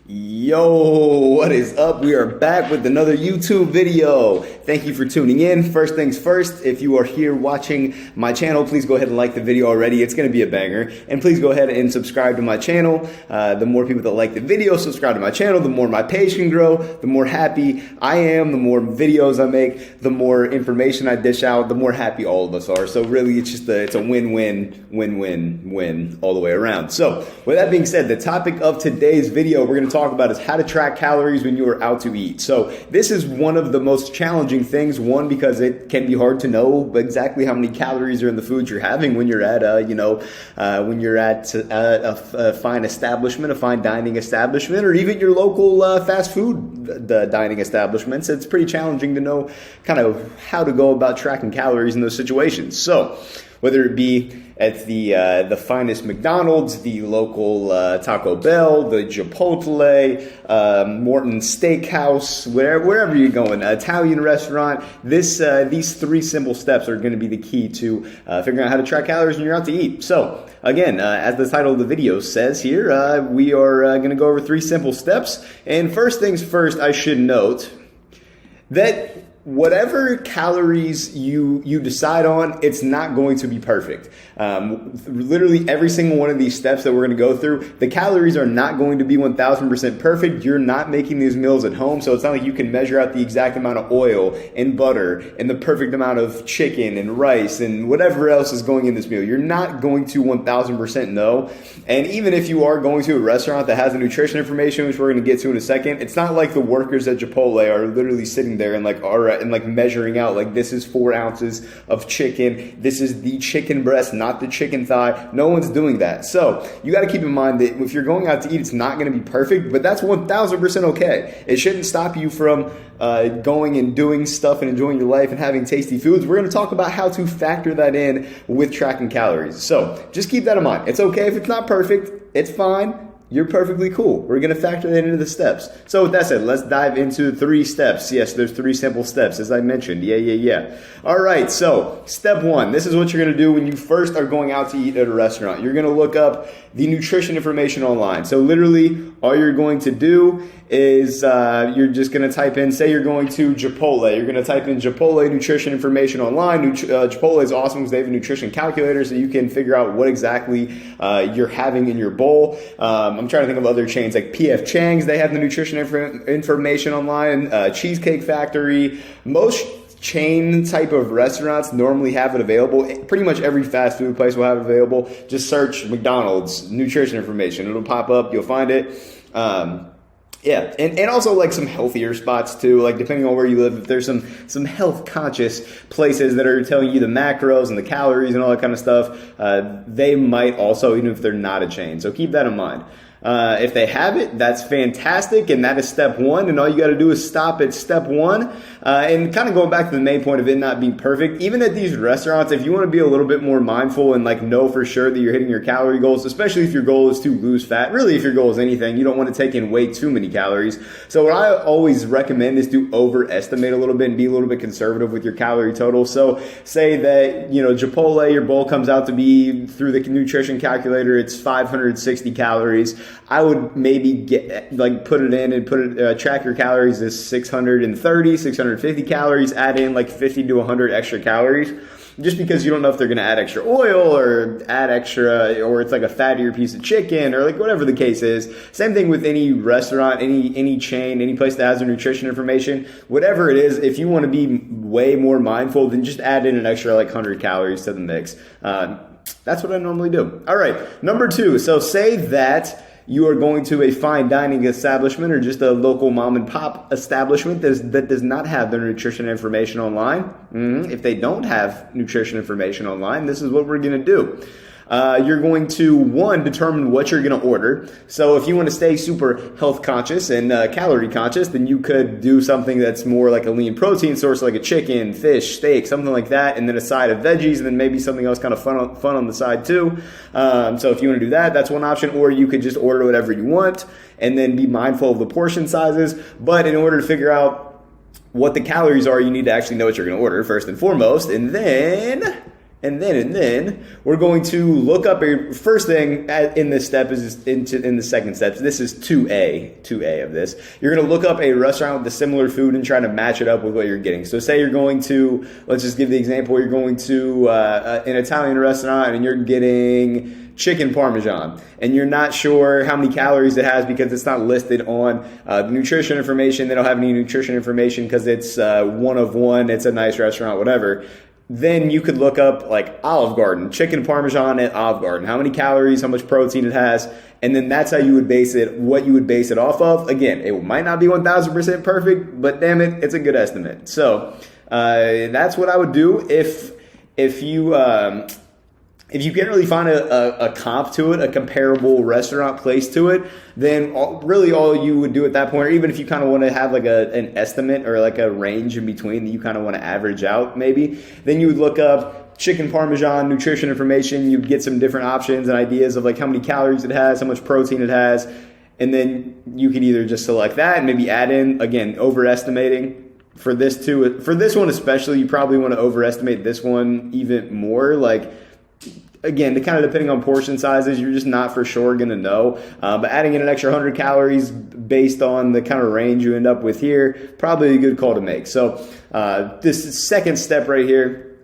Yo, what is up? We are back with another YouTube video. Thank you for tuning in. First things first, if you are here watching my channel, please go ahead and like the video already. It's going to be a banger. And please go ahead and subscribe to my channel. The more people that like the video, subscribe to my channel, the more my page can grow, the more happy I am, the more videos I make, the more information I dish out, the more happy all of us are. So really, it's a win-win all the way around. So with that being said, the topic of today's video we're going to talk about is how to track calories when you are out to eat. So this is one of the most challenging things. One, because it can be hard to know exactly how many calories are in the foods you're having when you're at a fine establishment, a fine dining establishment, or even your local fast food dining establishments. It's pretty challenging to know kind of how to go about tracking calories in those situations. So whether it be at the finest McDonald's, the local Taco Bell, the Chipotle, Morton's Steakhouse, wherever you're going, Italian restaurant, these three simple steps are going to be the key to figuring out how to track calories when you're out to eat. So again, as the title of the video says here, we are going to go over three simple steps. And first things first, I should note that whatever calories you decide on, it's not going to be perfect. Literally every single one of these steps that we're going to go through, the calories are not going to be 1000% perfect. You're not making these meals at home, so it's not like you can measure out the exact amount of oil and butter and the perfect amount of chicken and rice and whatever else is going in this meal. You're not going to 1000% know. And even if you are going to a restaurant that has the nutrition information, which we're going to get to in a second, it's not like the workers at Chipotle are literally sitting there and like, all right, and like measuring out like this is 4 ounces of chicken, this is the chicken breast, not the chicken thigh. No one's doing that. So you got to keep in mind that if you're going out to eat, it's not going to be perfect, but that's 1000% okay. It shouldn't stop you from going and doing stuff and enjoying your life and having tasty foods. We're going to talk about how to factor that in with tracking calories. So just keep that in mind. It's okay if it's not perfect. It's fine. You're perfectly cool. We're going to factor that into the steps. So with that said, let's dive into 3 steps. Yes, there's 3 simple steps, as I mentioned. Yeah. All right, so step 1. This is what you're going to do when you first are going out to eat at a restaurant. You're going to look up the nutrition information online. So literally, all you're going to do is you're just going to type in, say you're going to Chipotle. You're going to type in Chipotle nutrition information online. Chipotle is awesome because they have a nutrition calculator so you can figure out what exactly you're having in your bowl. I'm trying to think of other chains like P.F. Chang's. They have the nutrition information online. Cheesecake Factory. Most chain type of restaurants normally have it available. Pretty much every fast food place will have it available. Just search McDonald's nutrition information. It'll pop up. You'll find it. Yeah, and also like some healthier spots too, like depending on where you live, if there's some health conscious places that are telling you the macros and the calories and all that kind of stuff, they might also, even if they're not a chain. So keep that in mind. If they have it, that's fantastic, and that is step 1, and all you got to do is stop at step 1. And kind of going back to the main point of it not being perfect, even at these restaurants, if you want to be a little bit more mindful and like know for sure that you're hitting your calorie goals, especially if your goal is to lose fat, really if your goal is anything, you don't want to take in way too many calories. So what I always recommend is to overestimate a little bit and be a little bit conservative with your calorie total. So say that, Chipotle, your bowl comes out to be, through the nutrition calculator, it's 560 calories. I would maybe put it in and track your calories as 630, 650 calories, add in like 50 to 100 extra calories, just because you don't know if they're going to add extra oil or add extra, or it's like a fattier piece of chicken or like whatever the case is. Same thing with any restaurant, any chain, any place that has their nutrition information, whatever it is. If you want to be way more mindful, then just add in an extra like 100 calories to the mix. That's what I normally do. All right, number 2. So say that you are going to a fine dining establishment or just a local mom and pop establishment that does not have their nutrition information online. If they don't have nutrition information online, this is what we're going to do. You're going to, 1, determine what you're going to order. So if you want to stay super health conscious and calorie conscious, then you could do something that's more like a lean protein source, like a chicken, fish, steak, something like that, and then a side of veggies, and then maybe something else kind of fun on the side too. So if you want to do that, that's one option. Or you could just order whatever you want and then be mindful of the portion sizes. But in order to figure out what the calories are, you need to actually know what you're going to order first and foremost, and then And then we're going to look up a first thing in this step is in the second step. So this is 2A of this. You're going to look up a restaurant with a similar food and try to match it up with what you're getting. So say you're going to, let's just give the example, you're going to an Italian restaurant and you're getting chicken parmesan and you're not sure how many calories it has because it's not listed on the nutrition information. They don't have any nutrition information because it's one of one. It's a nice restaurant, whatever. Then you could look up like Olive Garden, chicken parmesan at Olive Garden, how many calories, how much protein it has, and then that's how you would base it, what you would base it off of. Again, it might not be 1000% perfect, but damn it, it's a good estimate. So that's what I would do if you can't really find a comp to it, a comparable restaurant place to it, then really all you would do at that point, or even if you kind of want to have like an estimate or like a range in between that you kind of want to average out maybe, then you would look up chicken parmesan nutrition information. You'd get some different options and ideas of like how many calories it has, how much protein it has, and then you could either just select that and maybe add in, again, overestimating. For this too, for this one especially, you probably want to overestimate this one even more. Like, again, kind of depending on portion sizes, you're just not for sure going to know. But adding in an extra 100 calories based on the kind of range you end up with here, probably a good call to make. So this second step right here,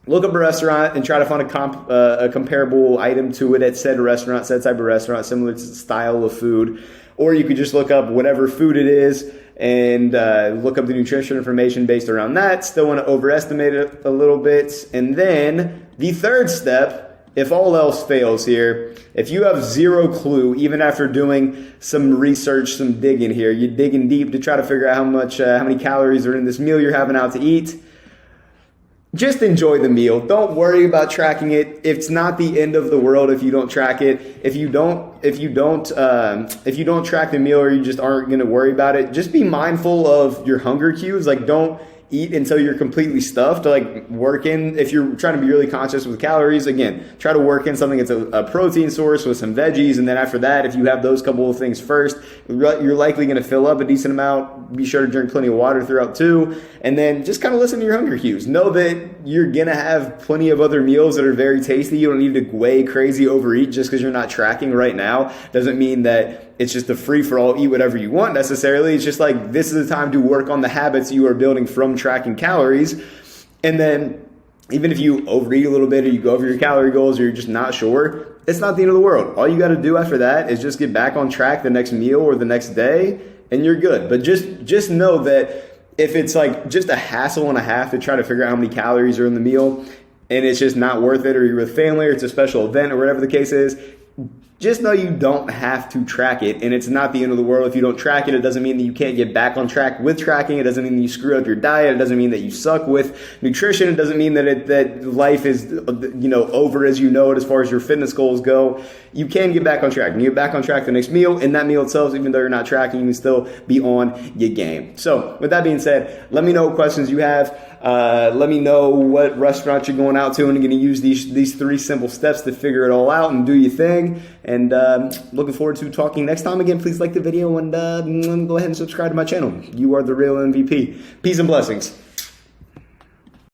look up a restaurant and try to find a comparable item to it at said restaurant, said type of restaurant, similar to the style of food. Or you could just look up whatever food it is and look up the nutrition information based around that. Still want to overestimate it a little bit. And then the third step, if all else fails here, if you have zero clue, even after doing some research, some digging here, you're digging deep to try to figure out how many calories are in this meal you're having out to eat, just enjoy the meal. Don't worry about tracking it. It's not the end of the world if you don't track it. If you don't track the meal or you just aren't going to worry about it, just be mindful of your hunger cues. Like, don't eat until you're completely stuffed. Like, work in, if you're trying to be really conscious with calories, again, try to work in something that's a protein source with some veggies. And then after that, if you have those couple of things first, you're likely going to fill up a decent amount. Be sure to drink plenty of water throughout too. And then just kind of listen to your hunger cues. Know that you're going to have plenty of other meals that are very tasty. You don't need to way crazy overeat just because you're not tracking right now. Doesn't mean that it's just a free-for-all, eat whatever you want necessarily. It's just like, this is the time to work on the habits you are building from tracking calories. And then even if you overeat a little bit or you go over your calorie goals or you're just not sure, it's not the end of the world. All you got to do after that is just get back on track the next meal or the next day and you're good. But just know that if it's like just a hassle and a half to try to figure out how many calories are in the meal and it's just not worth it, or you're with family or it's a special event or whatever the case is, just know you don't have to track it, and it's not the end of the world if you don't track it. It doesn't mean that you can't get back on track with tracking. It doesn't mean that you screw up your diet. It doesn't mean that you suck with nutrition. It doesn't mean that life is over as you know it as far as your fitness goals go. You can get back on track. You can get back on track the next meal, and that meal itself, even though you're not tracking, you can still be on your game. So with that being said, let me know what questions you have. Let me know what restaurant you're going out to, and you're going to use these 3 simple steps to figure it all out and do your thing. And looking forward to talking next time. Again, please like the video and go ahead and subscribe to my channel. You are the real MVP. Peace and blessings.